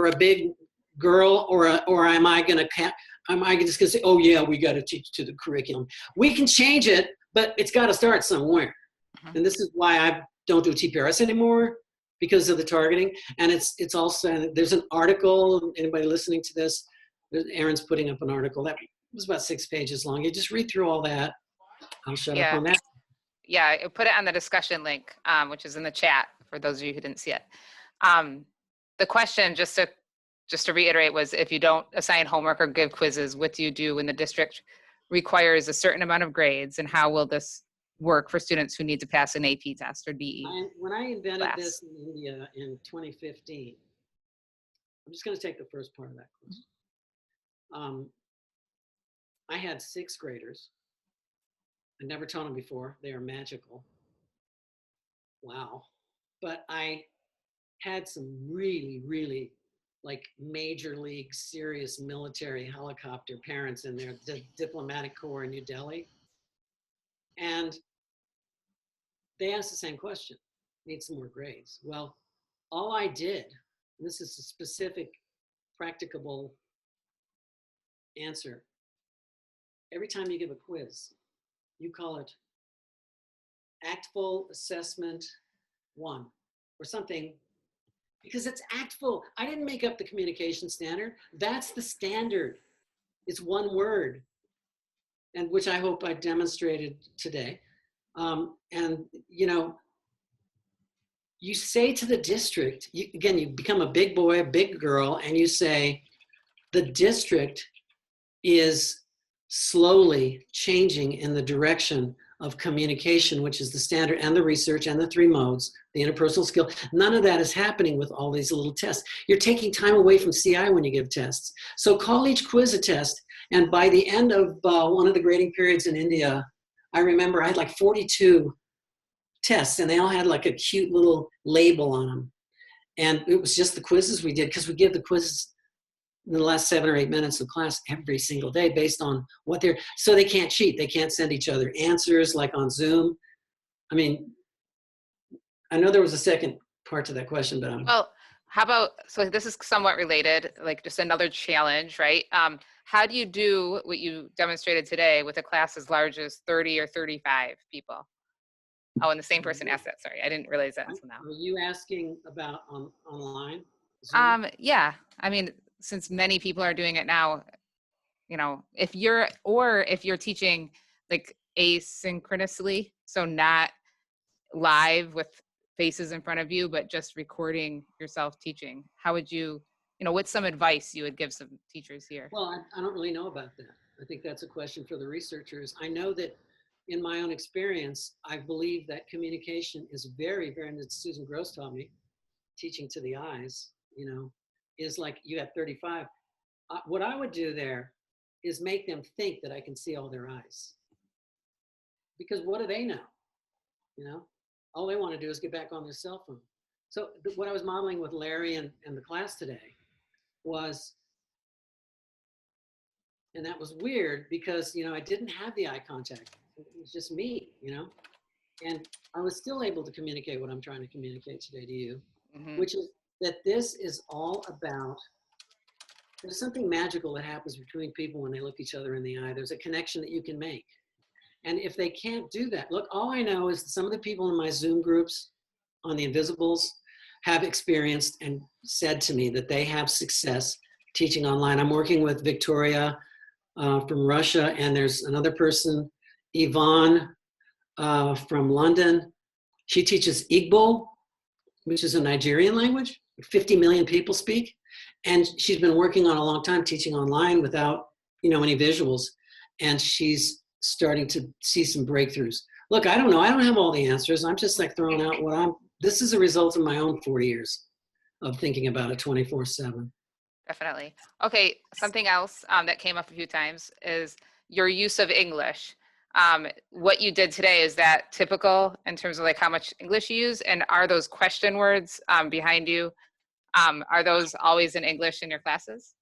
a big girl, or am I just gonna say, oh yeah, we got to teach to the curriculum? We can change it, but it's got to start somewhere. And this is why I don't do TPRS anymore, because of the targeting. And it's also, there's an article, anybody listening to this, Erin's putting up an article that was about 6 pages long. You just read through all that. I'll shut up on that. Yeah, I put it on the discussion link, which is in the chat for those of you who didn't see it. The question, just to reiterate, was if you don't assign homework or give quizzes, what do you do when the district requires a certain amount of grades, and how will this work for students who need to pass an AP test or DE? When I invented this in India in 2015, I'm just going to take the first part of that question. I had 6th graders. I never taught them before. They are magical. Wow. But I had some really, really like major league serious military helicopter parents in there, the diplomatic corps in New Delhi. And they asked the same question, need some more grades. Well, all I did, and this is a specific practicable answer, every time you give a quiz, you call it Actful Assessment 1 or something, because it's actful. I didn't make up the communication standard. That's the standard. It's one word, and which I hope I demonstrated today. And you say to the district, again, you become a big boy, a big girl, and you say, the district is slowly changing in the direction of communication, which is the standard and the research and the 3 modes, the interpersonal skill. None of that is happening with all these little tests. You're taking time away from CI when you give tests. So call each quiz a test. And by the end of one of the grading periods in India, I remember I had like 42 tests, and they all had like a cute little label on them. And it was just the quizzes we did, because we give the quizzes in the last 7 or 8 minutes of class every single day based on what so they can't cheat. They can't send each other answers like on Zoom. I mean, I know there was a second part to that question, but well, how about, so this is somewhat related, like just another challenge, right? How do you do what you demonstrated today with a class as large as 30 or 35 people? Oh, and the same person asked that. Sorry, I didn't realize that until now. Are you asking about online? Zoom? Yeah. I mean, since many people are doing it now, if you're teaching like asynchronously, so not live with faces in front of you, but just recording yourself teaching. How would you, what's some advice you would give some teachers here? Well, I don't really know about that. I think that's a question for the researchers. I know that in my own experience, I believe that communication is very, very, and Susan Gross taught me, teaching to the eyes, is like you have 35. What I would do there is make them think that I can see all their eyes. Because what do they know? All they want to do is get back on their cell phone. So what I was modeling with Larry and the class today was, and that was weird because, I didn't have the eye contact. It was just me, and I was still able to communicate what I'm trying to communicate today to you, which is that this is all about, there's something magical that happens between people when they look each other in the eye. There's a connection that you can make. And if they can't do that, look, all I know is that some of the people in my Zoom groups on the Invisibles have experienced and said to me that they have success teaching online. I'm working with Victoria from Russia, and there's another person, Yvonne from London. She teaches Igbo, which is a Nigerian language, 50 million people speak. And she's been working on a long time teaching online without, any visuals. And she's starting to see some breakthroughs. Look, I don't know. I don't have all the answers. I'm just like throwing out this is a result of my own 40 years of thinking about it 24/7. Definitely. Okay, something else that came up a few times is your use of English. What you did today, is that typical in terms of like how much English you use? And are those question words behind you, are those always in English in your classes?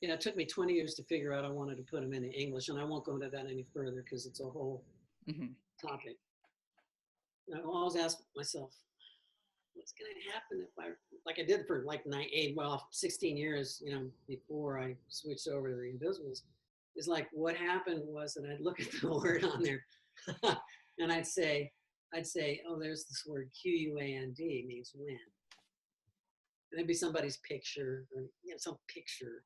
It took me 20 years to figure out I wanted to put them in English, and I won't go into that any further because it's a whole topic. I always ask myself, what's going to happen if like I did for like 16 years, before I switched over to the Invisibles, is like what happened was that I'd look at the word on there and I'd say, oh, there's this word QUAND, means when. And it'd be somebody's picture or some picture.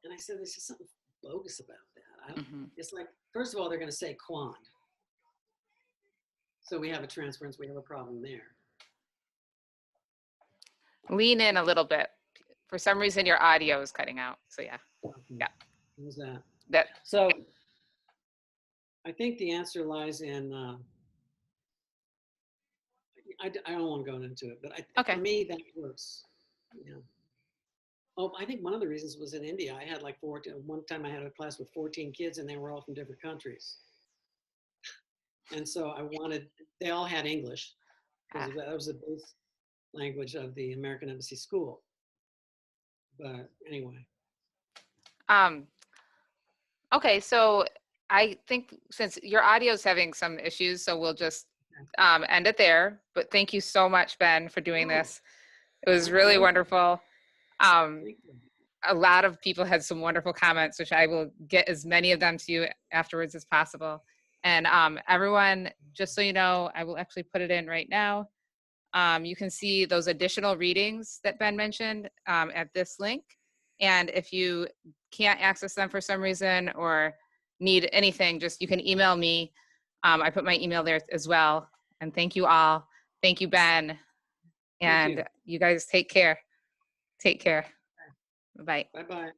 And I said, there's just something bogus about that. It's like, first of all, they're going to say quand. So we have a transference, we have a problem there. Lean in a little bit. For some reason, your audio is cutting out. So yeah. Yeah. Who's that? So I think the answer lies in, I don't want to go into it, but for me, that works. Oh, I think one of the reasons was in India. I had like one time I had a class with 14 kids and they were all from different countries. And so they all had English because that was the base language of the American Embassy School. But anyway. Okay, so I think since your audio is having some issues, so we'll just end it there. But thank you so much, Ben, for doing this. It was really wonderful. A lot of people had some wonderful comments, which I will get as many of them to you afterwards as possible. And everyone, just so you know, I will actually put it in right now. You can see those additional readings that Ben mentioned at this link. And if you can't access them for some reason or need anything, you can email me. I put my email there as well. And thank you all. Thank you, Ben. And you guys take care. Take care. Bye-bye. Bye-bye.